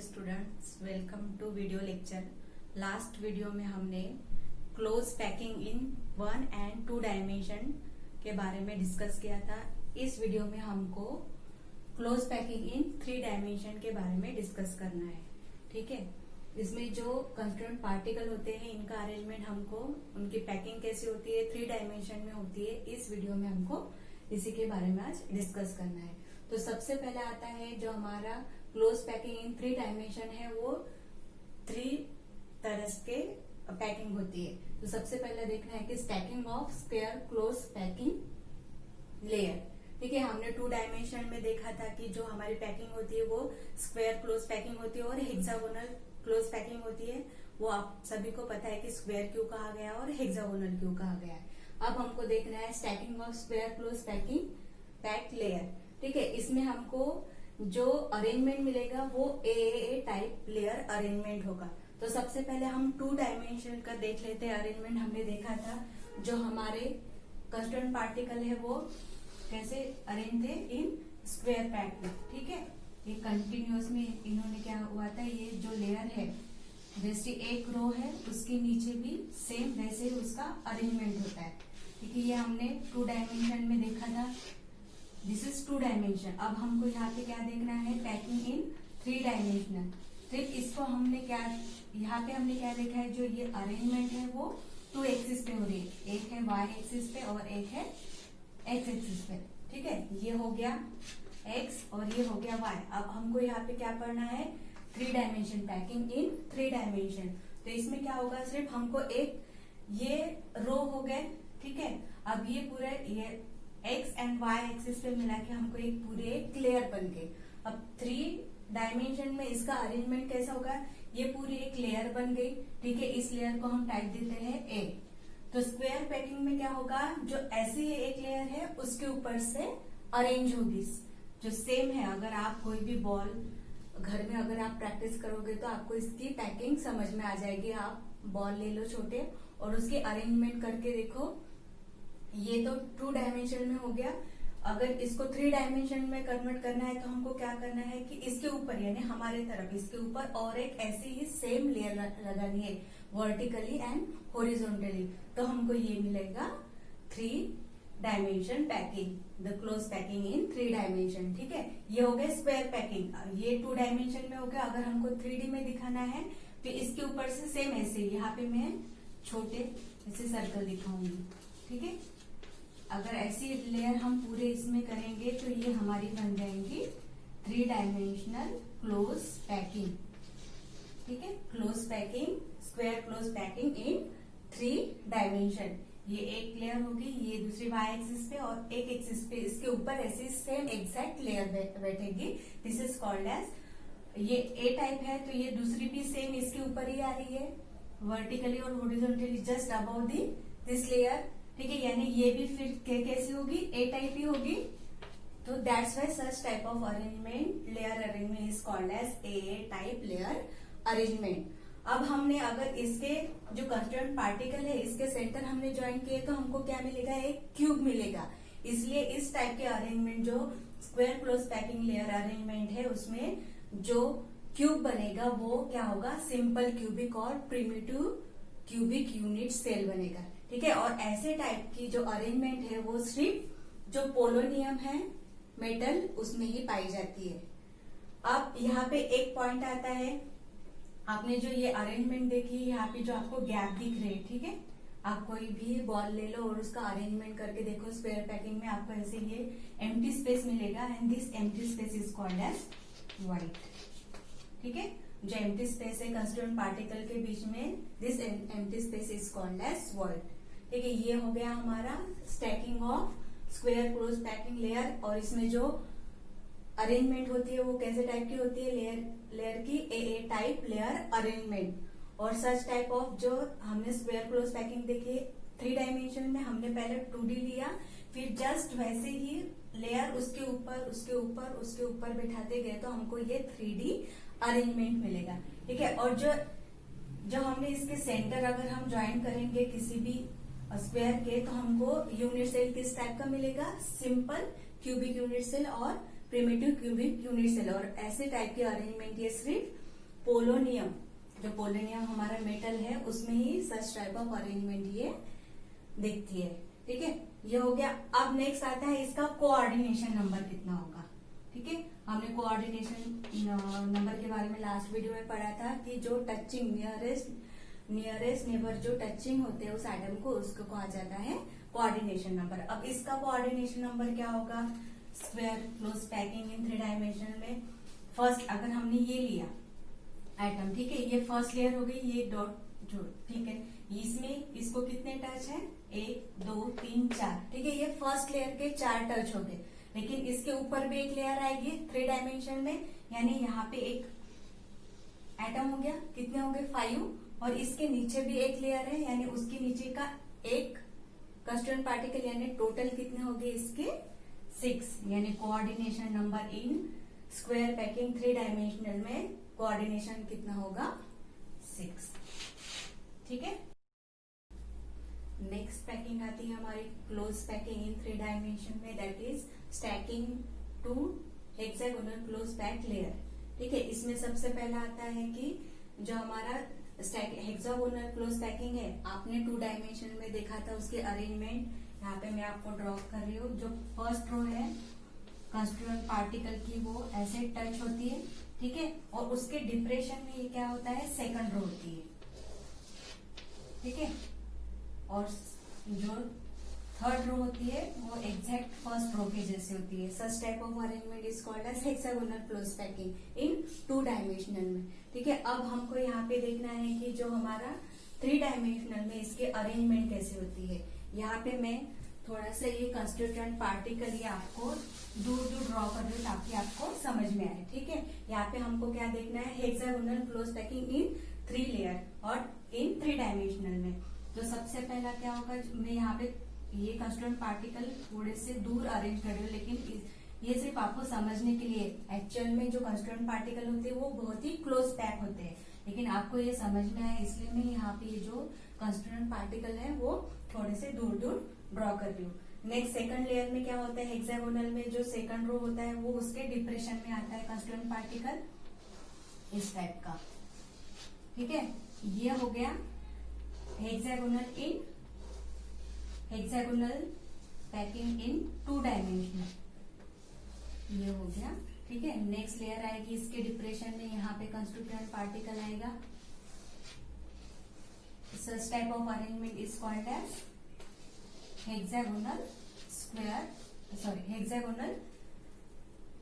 Students, welcome to video lecture. Last video में हमने close packing in 1 and 2 dimension के बारे में डिस्कस किया था। इस वीडियो में हमको क्लोज पैकिंग इन 3 डायमेंशन के बारे में डिस्कस करना है। ठीक है, इसमें जो कंस्टिट्यूएंट पार्टिकल होते हैं इनका अरेंजमेंट हमको, उनकी पैकिंग कैसी होती है, 3 डायमेंशन में होती है। इस वीडियो में हमको इसी के बारे में आज डिस्कस करना है। तो सबसे पहले आता है जो हमारा क्लोज पैकिंग इन 3 डायमेंशन है, वो 3 तरह के पैकिंग होती है। तो सबसे पहले देखना है कि stacking of square close packing layer. ठीक है, हमने 2 डायमेंशन में देखा था कि जो हमारी पैकिंग होती है वो स्क्वायर क्लोज पैकिंग होती है और हेक्सागोनल क्लोज पैकिंग होती है। वो आप सभी को पता है कि स्क्वायर क्यों कहा गया और हेक्सागोनल क्यों कहा गया है। अब हमको देखना है stacking of square close packing pack layer. ठीक है, इसमें हमको जो अरेंजमेंट मिलेगा वो ए टाइप लेयर अरेंजमेंट होगा। तो सबसे पहले हम 2 डायमेंशन का देख लेते हैं अरेंजमेंट। हमने देखा था जो हमारे कंस्टिट्यूएंट पार्टिकल है वो कैसे अरेंज थे इन स्क्वायर पैक में। ठीक है, ये कंटिन्यूअस में इन्होंने क्या हुआ था, ये जो लेयर है जैसे एक रो है उसके नीचे भी सेम वैसे उसका अरेंजमेंट होता है। ठीक है, ये हमने 2 डायमेंशन में देखा था। This is 2 dimension. अब हमको यहाँ पे क्या देखना है, पैकिंग इन 3 डायमेंशनल। फिर इसको हमने क्या, यहाँ पे हमने क्या देखा है, जो ये अरेंजमेंट है वो 2 एक्सिस पे हो रही है। एक है y एक्सिस पे और एक है x एक्सिस पे। ठीक है, ये हो गया x और ये हो गया y। अब हमको यहाँ पे क्या पढ़ना है, 3 डायमेंशन, पैकिंग इन 3 डायमेंशन। तो इसमें क्या होगा, सिर्फ हमको एक ये रो हो गए। ठीक है, अब ये पूरा ये x एंड y एक्सिस पे मिला के हमको एक पूरे एक लेयर बन गई। अब 3 डायमेंशन में इसका अरेंजमेंट कैसा होगा, ये पूरी एक लेयर बन गई। ठीक है, इस लेयर को हम टाइप देते हैं A। तो स्क्वायर पैकिंग में क्या होगा, जो ऐसी एक लेयर है उसके ऊपर से अरेंज होगी जो सेम है। अगर आप कोई भी बॉल घर में अगर आप प्रैक्टिस करोगे तो आपको इसकी पैकिंग समझ में आ जाएगी। आप बॉल ले लो छोटे और उसकी अरेंजमेंट करके देखो। ये तो 2 डायमेंशन में हो गया। अगर इसको 3 डायमेंशन में कन्वर्ट करना है तो हमको क्या करना है कि इसके ऊपर यानी हमारे तरफ इसके ऊपर और एक ऐसी ही सेम लेयर लगानी है, वर्टिकली एंड हॉरिजॉन्टली। तो हमको ये मिलेगा 3 dimension packing, the close packing in 3 dimension. ठीक है, ये हो गया स्क्वायर पैकिंग। ये 2 डायमेंशन में हो गया। अगर हमको 3D में दिखाना है तो इसके ऊपर से सेम ऐसे, यहाँ पे मैं छोटे ऐसे सर्कल दिखाऊंगी। ठीक है, अगर ऐसी लेयर हम पूरे इसमें करेंगे तो ये हमारी बन जाएंगी 3 डायमेंशनल क्लोज पैकिंग। ठीक है, close packing, square close packing इन 3 डायमेंशन। ये एक लेयर होगी, ये दूसरी y एक्सिस पे और एक एक्सिस पे इसके ऊपर ऐसी सेम एग्जैक्ट लेयर बैठेगी। दिस इज कॉल्ड एज, ये A टाइप है तो ये दूसरी भी सेम इसके ऊपर ही आ रही है, वर्टिकली और horizontally just above this layer. ठीक है, यानी ये भी फिर कैसी होगी, A टाइप ही होगी। तो that's why such type of arrangement, layer arrangement is called as A type layer arrangement. अब हमने अगर इसके जो कंस्टिट्यूएंट पार्टिकल है इसके सेंटर हमने ज्वाइन किए तो हमको क्या मिलेगा, एक क्यूब मिलेगा। इसलिए इस टाइप के अरेंजमेंट जो square close packing layer arrangement है उसमें जो क्यूब बनेगा वो क्या होगा, सिंपल क्यूबिक और प्रिमिटिव क्यूबिक यूनिट सेल बनेगा। ठीक है, और ऐसे टाइप की जो अरेंजमेंट है वो सिर्फ जो पोलोनियम है मेटल उसमें ही पाई जाती है। अब यहाँ पे एक पॉइंट आता है, आपने जो ये अरेंजमेंट देखी, यहाँ पे जो आपको गैप दिख रहे हैं। ठीक है, आप कोई भी बॉल ले लो और उसका अरेंजमेंट करके देखो, स्क्वायर पैकिंग में आपको ऐसे ये एम्प्टी स्पेस मिलेगा and this empty space is called as void. ठीक है, जो एम्प्टी स्पेस है कंस्टिट्यूएंट पार्टिकल के बीच में, this empty space is called as void. ठीक है, ये हो गया हमारा stacking of square close packing layer. और इसमें जो अरेंजमेंट होती है वो कैसे टाइप की होती है, लेयर की A टाइप लेयर अरेंजमेंट। और सच टाइप ऑफ जो हमने स्क्वायर क्लोज पैकिंग देखी 3 डायमेंशन में, हमने पहले 2D लिया, फिर जस्ट वैसे ही लेयर उसके ऊपर उसके ऊपर उसके ऊपर बैठाते गए तो हमको ये 3D अरेंजमेंट मिलेगा। ठीक है, और जो हमने इसके सेंटर अगर हम ज्वाइन करेंगे किसी भी स्क्वायर के तो हमको यूनिट सेल किस टाइप का मिलेगा, सिंपल क्यूबिक यूनिट सेल और प्रिमिटिव क्यूबिक यूनिट सेल। और ऐसे टाइप की अरेंजमेंट ये सिर्फ पोलोनियम, जो पोलोनियम हमारा मेटल है उसमें ही सच टाइप ऑफ अरेंजमेंट ये दिखती है। ठीक है, ये हो गया। अब नेक्स्ट आता है इसका कोऑर्डिनेशन नंबर कितना होगा। ठीक है, हमने कोऑर्डिनेशन नंबर के बारे में लास्ट वीडियो में पढ़ा था कि जो टचिंग नियरेस्ट नेबर जो टचिंग होते हैं उस आइटम को, उसको कहा जाता है कोऑर्डिनेशन नंबर। अब इसका कोऑर्डिनेशन नंबर क्या होगा, स्क्वायर क्लोज पैकिंग इन 3 डायमेंशन में फर्स्ट अगर हमने ये लिया आइटम, ठीक है, ये फर्स्ट लेयर हो गई, ये डॉट जो, ठीक है, इसमें इसको कितने टच है, 1 2 3 4, ठीक है, ये फर्स्ट लेयर के 4 टच हो गए। लेकिन इसके ऊपर भी एक लेयर आएगी 3 डायमेंशन में, यानी यहाँ पे एक एटम हो गया, कितने हो गए 5, और इसके नीचे भी एक लेयर है, यानी उसके नीचे का एक कंस्टिट्यूएंट पार्टिकल, यानी टोटल कितने हो गए इसके 6, यानी coordination number in square packing 3 dimensional में कोऑर्डिनेशन कितना होगा 6। ठीक है, नेक्स्ट पैकिंग आती है हमारी क्लोज पैकिंग इन 3 डायमेंशन में, that is stacking 2 hexagonal close pack layer. ठीक है, इसमें सबसे पहला आता है कि जो हमारा हेक्सागोनल क्लोज पैकिंग है, आपने 2 डायमेंशन में देखा था उसके अरेंजमेंट, यहाँ पे मैं आपको ड्रॉ कर रही हूँ। जो फर्स्ट रो है कंस्टिट्यूएंट पार्टिकल की, वो ऐसे टच होती है, ठीक है, और उसके डिप्रेशन में ये क्या होता है, सेकंड रो होती है। ठीक है, और जो थर्ड रो होती है वो एग्जैक्ट फर्स्ट रो के जैसे होती है। Such type of arrangement is called as hexagonal close packing in 2 dimensional में। ठीक है, अब हमको यहाँ पे देखना है कि जो हमारा 3 डायमेंशनल में इसके अरेंजमेंट कैसे होती है। यहाँ पे मैं थोड़ा सा ये कंस्टिट्यूएंट पार्टिकल ये आपको दूर दूर ड्रॉ कर रही हूँ ताकि आपको समझ में आए। ठीक है, यहाँ पे हमको क्या देखना है, हेक्सागोनल क्लोज पैकिंग इन 3 लेयर और इन 3 डायमेंशनल में। तो सबसे पहला क्या होगा, मैं यहाँ पे ये कंस्टिट्यूएंट पार्टिकल थोड़े से दूर अरेंज कर रही हूँ, लेकिन ये सिर्फ आपको समझने के लिए। एक्चुअल में जो कंस्टिट्यूएंट पार्टिकल होते हैं वो बहुत ही क्लोज पैक होते हैं, लेकिन आपको ये समझना है, इसलिए मैं यहाँ पे ये जो कंस्टिट्यूएंट पार्टिकल है वो थोड़े से दूर दूर ड्रॉ कर रही हूँ। नेक्स्ट सेकंड लेयर में क्या होता है, हेक्सागोनल में जो सेकंड रो होता है वो उसके डिप्रेशन में आता है कंस्टिट्यूएंट पार्टिकल इस टाइप का। ठीक है, ये हो गया हेक्सागोनल पैकिंग इन 2 डायमेंशनल, ये हो गया। ठीक है, नेक्स्ट लेयर आएगी इसके डिप्रेशन में, यहाँ पे कंस्टिट्यूएंट पार्टिकल आएगा। Such type of arrangement is called as hexagonal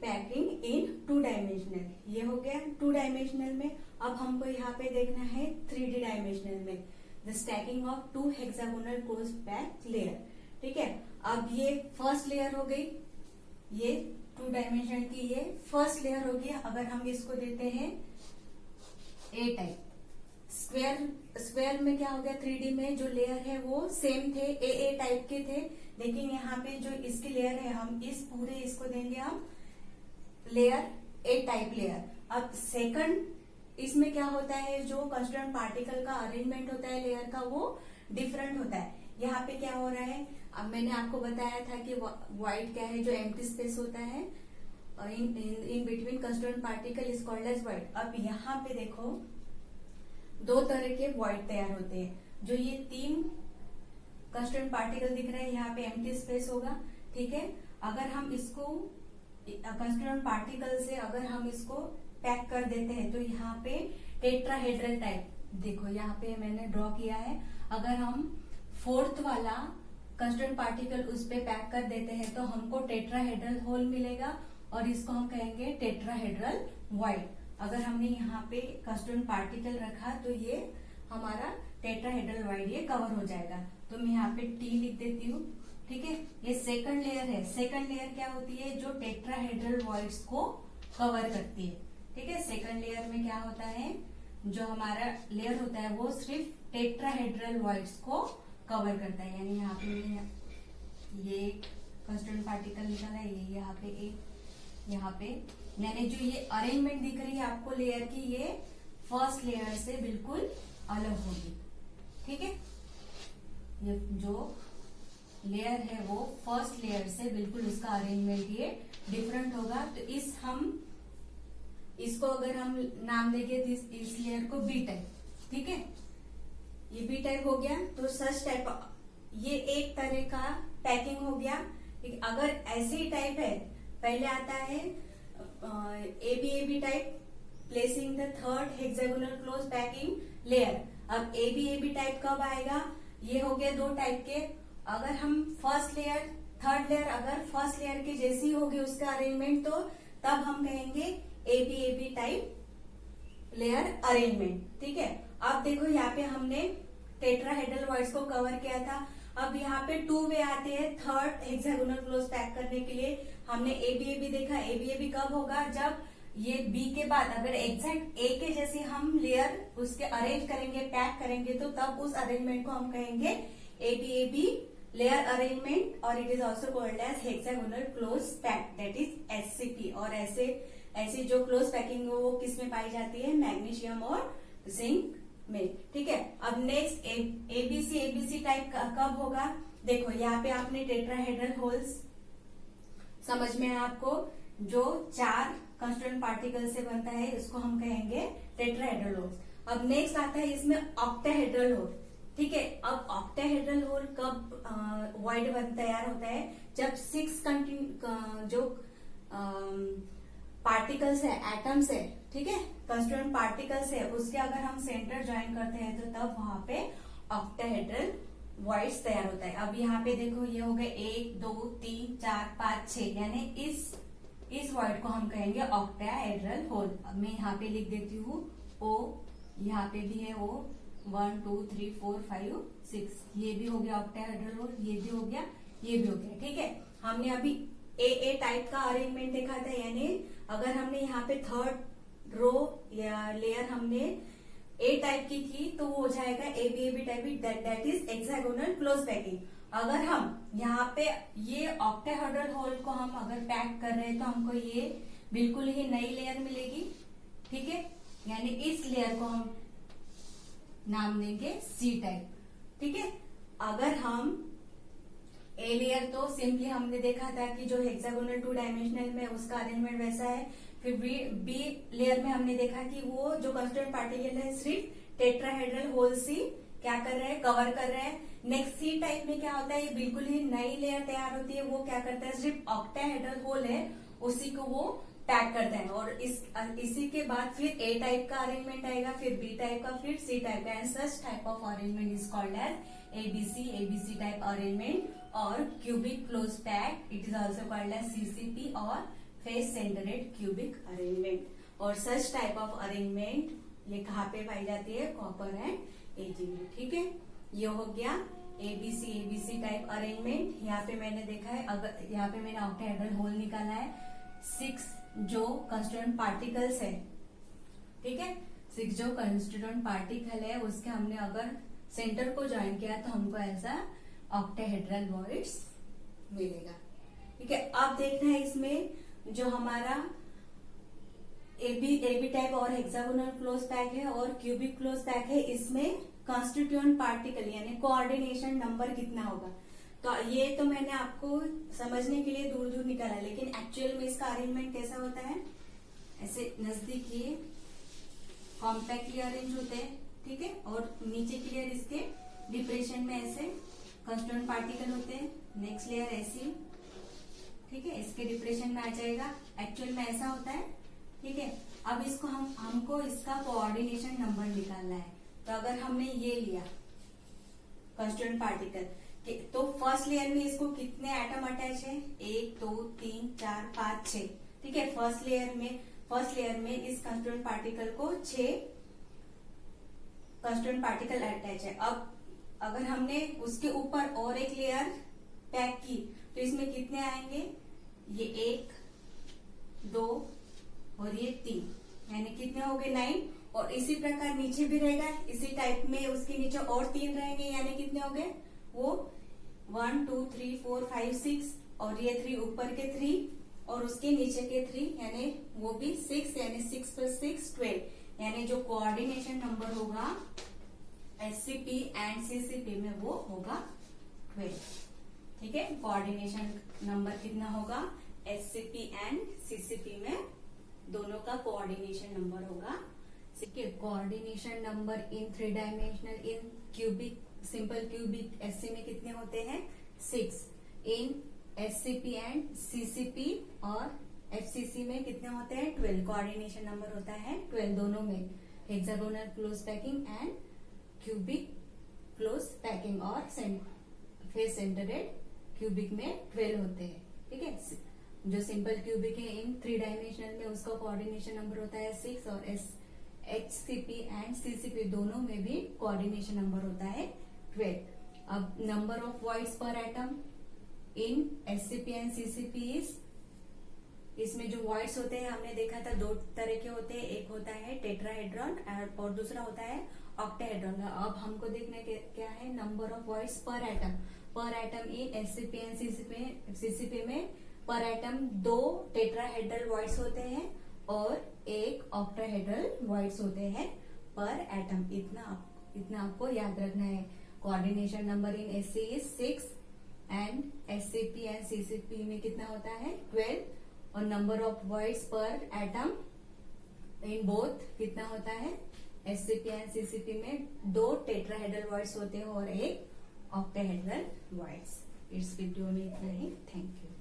packing in 2 dimensional. ये हो गया 2 डायमेंशनल में। अब हमको यहाँ पे देखना है 3D डायमेंशनल में, the stacking of 2 hexagonal close pack layer. ठीक है, अब ये फर्स्ट लेयर हो गई, ये 2 डायमेंशन की ये फर्स्ट लेयर होगी। अगर हम इसको देते हैं ए टाइप, स्क्वायर में क्या हो गया, 3D में जो लेयर है वो सेम थे, ए टाइप के थे, लेकिन यहाँ पे जो इसकी लेयर है हम इस पूरे इसको देंगे हम लेयर ए टाइप लेयर। अब सेकंड इसमें क्या होता है, जो कंस्टिट्यूएंट पार्टिकल का अरेंजमेंट होता है लेयर का वो डिफरेंट होता है। यहाँ पे क्या हो रहा है, अब मैंने आपको बताया था कि व्हाइट क्या है, जो एम्प्टी स्पेस होता है in between constituent particle is called as void. अब यहाँ पे देखो 2 तरह के व्हाइट तैयार होते हैं। जो ये 3 कंस्टिट्यूएंट पार्टिकल दिख रहे हैं, यहाँ पे एम्प्टी स्पेस होगा। ठीक है, अगर हम इसको कंस्टिट्यूएंट पार्टिकल से अगर हम इसको पैक कर देते हैं तो यहाँ पे टेट्राहेड्रल टाइप, देखो यहाँ पे मैंने ड्रॉ किया है। अगर हम 4th वाला कंस्टिट्यूएंट पार्टिकल उस पे पैक कर देते हैं तो हमको टेट्राहेड्रल होल मिलेगा, और इसको हम कहेंगे टेट्राहेड्रल व्हाइट। अगर हमने यहाँ पे कंस्टिट्यूएंट पार्टिकल रखा तो ये हमारा टेट्राहेड्रल व्हाइट ये कवर हो जाएगा। तो मैं यहाँ पे T लिख देती हूँ। ठीक है, ये सेकंड लेयर है। सेकंड लेयर क्या होती है, जो टेट्राहेड्रल व्हाइट्स को कवर करती है। ठीक है, सेकंड लेयर में क्या होता है, जो हमारा लेयर होता है वो सिर्फ टेट्राहेड्रल व्हाइट्स को कवर करता है। यानी यहाँ पे ये कंस्टिट्यूएंट पार्टिकल निकला है, ये यहाँ पे एक, यहाँ पे यानी जो ये अरेंजमेंट दिख रही है आपको लेयर की, ये फर्स्ट लेयर से बिल्कुल अलग होगी। ठीक है, ये जो लेयर है वो फर्स्ट लेयर से बिल्कुल उसका अरेंजमेंट ये डिफरेंट होगा। तो इस हम इसको अगर हम नाम देंगे इस लेयर को बी टाइप, ठीक है, ये बी टाइप हो गया। तो सच टाइप ये एक तरह का पैकिंग हो गया। अगर ऐसे ही टाइप है, पहले आता है A B type, placing the third hexagonal close packing layer. अब ए बी टाइप कब आएगा, ये हो गया दो टाइप के। अगर हम फर्स्ट लेयर थर्ड लेयर अगर फर्स्ट लेयर के जैसी होगी उसका अरेंजमेंट, तो तब हम कहेंगे A B type layer arrangement, ठीक है। अब देखो यहाँ पे हमने टेट्राहेड्रल वॉइड्स को कवर किया था। अब यहाँ पे 2 वे आते हैं थर्ड हेक्सागोनल क्लोज पैक करने के लिए। हमने ए बी देखा, ए बी कब होगा, जब ये बी के बाद अगर एग्जैक्ट ए के जैसे हम लेयर उसके अरेंज करेंगे, पैक करेंगे, तो तब उस अरेंजमेंट को हम कहेंगे ए बी लेयर अरेंजमेंट, और it is also called as hexagonal close pack, that is HCP. और ऐसे जो क्लोज पैकिंग वो किस में पाई जाती है, मैग्नीशियम और जिंक में, ठीक है। अब नेक्स्ट एबीसी टाइप कब होगा, देखो यहाँ पे आपने टेट्राहेड्रल होल्स समझ में है आपको, जो 4 कंस्टिट्यूएंट पार्टिकल से बनता है, इसको हम कहेंगे टेट्राहेड्रल होल। अब नेक्स्ट आता है इसमें ऑक्टाहेड्रल होल, ठीक है। अब ऑक्टाहेड्रल होल कब वॉइड तैयार होता है, जब 6 जो पार्टिकल्स है, एटम्स है, ठीक है, कंस्टिट्यूएंट पार्टिकल्स है, उसके अगर हम सेंटर ज्वाइन करते हैं तो तब वहां पे ऑक्टाहेड्रल वॉइड्स तैयार होता है। अब यहाँ पे देखो ये हो गए 1 2 3 4 5 6, यानी इस वॉइड को हम कहेंगे ऑक्टाहेड्रल होल। अब मैं यहाँ पे लिख देती हूँ ओ, यहाँ पे भी है ओ, 1 2 3 4 5 6, ये भी हो गया ऑक्टाहेड्रल होल, ये भी हो गया, ये भी हो गया, ठीक है। हमने अभी ए टाइप का अरेंजमेंट देखा था, यानी अगर हमने यहाँ पे थर्ड रो या लेयर हमने ए टाइप की थी तो वो हो जाएगा A B type, that is hexagonal close packing. अगर हम यहाँ पे ये ऑक्टाहेड्रल होल को हम अगर पैक कर रहे हैं तो हमको ये बिल्कुल ही नई लेयर मिलेगी, ठीक है, यानी इस लेयर को हम नाम देंगे सी टाइप, ठीक है। अगर हम ए लेयर तो सिंपली हमने देखा था कि जो हेक्सागोनल 2 डायमेंशनल में उसका अरेंजमेंट वैसा है। फिर बी लेयर में हमने देखा कि वो जो कंस्टिट्यूएंट पार्टिकल है सिर्फ टेट्राहेड्रल होल सी क्या कर रहे हैं, कवर कर रहे हैं। नेक्स्ट सी टाइप में क्या होता है, ये बिल्कुल ही नई लेयर तैयार होती है, वो क्या करता है, सिर्फ ऑक्टाहेड्रल होल है उसी को वो पैक करता है। और इसी के बाद फिर ए टाइप का अरेंजमेंट आएगा, फिर बी टाइप का, फिर सी टाइप का, and such type of arrangement is called as ABC type arrangement और cubic close pack, it is also called as CCP और फेस सेंटरेड क्यूबिक अरेंजमेंट। और सच टाइप ऑफ अरेंजमेंट ये कहाँ पे पाई जाती है, कॉपर एंड एजी में, ठीक है। ये हो गया एबीसी टाइप अरेंजमेंट। यहाँ पे मैंने देखा है, अगर यहाँ पे मैंने ऑक्टाहेड्रल होल निकाला है, 6 जो कंस्टिट्यूएंट पार्टिकल्स है, ठीक है, 6 जो कंस्टिट्यूएंट पार्टिकल है उसके हमने अगर सेंटर को ज्वाइन किया तो हमको ऐसा ऑक्टाहेड्रल वॉइड्स मिलेगा, ठीक है। अब देखना है इसमें जो हमारा एबी टाइप और हेक्सागोनल क्लोज पैक है और क्यूबिक क्लोज पैक है, इसमें कंस्टिट्यूएंट पार्टिकल यानी कोऑर्डिनेशन नंबर कितना होगा। तो ये तो मैंने आपको समझने के लिए दूर दूर निकाला, लेकिन एक्चुअल में इसका अरेंजमेंट कैसा होता है, ऐसे नजदीक ये कॉम्पैक्टली अरेंज होते हैं, ठीक है, और नीचे की लेयर इसके डिप्रेशन में ऐसे कंस्टिट्यूएंट पार्टिकल होते हैं, नेक्स्ट लेयर ऐसी, ठीक है, इसके डिप्रेशन में आ जाएगा। एक्चुअल में ऐसा होता है, ठीक है। अब इसको हमको इसका कोऑर्डिनेशन नंबर निकालना है। तो अगर हमने ये लिया कंस्टिट्यूएंट पार्टिकल, तो फर्स्ट लेयर में इसको कितने एटम अटैच है, 1 2 3 4 5 6, ठीक है। फर्स्ट लेयर में इस कंस्टिट्यूएंट पार्टिकल को 6 कंस्टिट्यूएंट पार्टिकल अटैच है। अब अगर हमने उसके ऊपर और एक लेयर पैक की तो इसमें कितने आएंगे, ये 1 2 और ये 3, यानी कितने हो गए 9। और इसी प्रकार नीचे भी रहेगा, इसी टाइप में उसके नीचे और 3 रहेंगे, यानी कितने हो गए, वो 1 2 3 4 5 6 और ये 3 ऊपर के 3 और उसके नीचे के 3, यानी वो भी 6, यानी 6 + 6 12, यानी जो कोऑर्डिनेशन नंबर होगा एचसीपी एंड सीसीपी में वो होगा 12, ठीक है। कोऑर्डिनेशन नंबर कितना होगा एचसीपी एंड सीसीपी में दोनों का कोऑर्डिनेशन नंबर होगा। Coordination number in 3 dimensional in cubic simple cubic SC में कितने होते हैं 6। इन एससीपी एंड सीसीपी और एफसीसी में कितने होते हैं 12। कोऑर्डिनेशन नंबर होता है 12 दोनों में, hexagonal close packing and cubic close packing और फेस सेंटरेड क्यूबिक में 12 होते हैं। ठीक है, जो सिंपल क्यूबिक है इन 3 डायमेंशनल में उसका कोऑर्डिनेशन नंबर होता है 6 और एचसीपी एंड सीसीपी दोनों में भी कोऑर्डिनेशन नंबर होता है 12। अब नंबर ऑफ वॉइड्स पर atom in SCP and CCP is, इसमें जो वॉइड्स होते हैं हमने देखा था 2 तरह के होते हैं, एक होता है टेट्राहेड्रॉन और दूसरा होता है ऑक्टाहेड्रॉन। अब हमको देखना क्या है नंबर ऑफ वॉइड्स पर atom in SCP and CCP में पर एटम 2 टेट्राहेड्रल वॉइड्स होते हैं और एक ऑक्टाहेड्रल वॉइड्स होते हैं पर एटम। इतना आपको याद रखना है। Coordination number in SC is 6 and SCP and CCP में कितना होता है 12 और नंबर ऑफ वॉइड्स पर एटम इन बोथ कितना होता है एससीपी एंड सीसीपी में 2 टेट्राहेड्रल वॉइड्स होते हैं और एक ऑक्टाहेड्रल वॉइड्स। इस वीडियो में इतना ही। Thank you.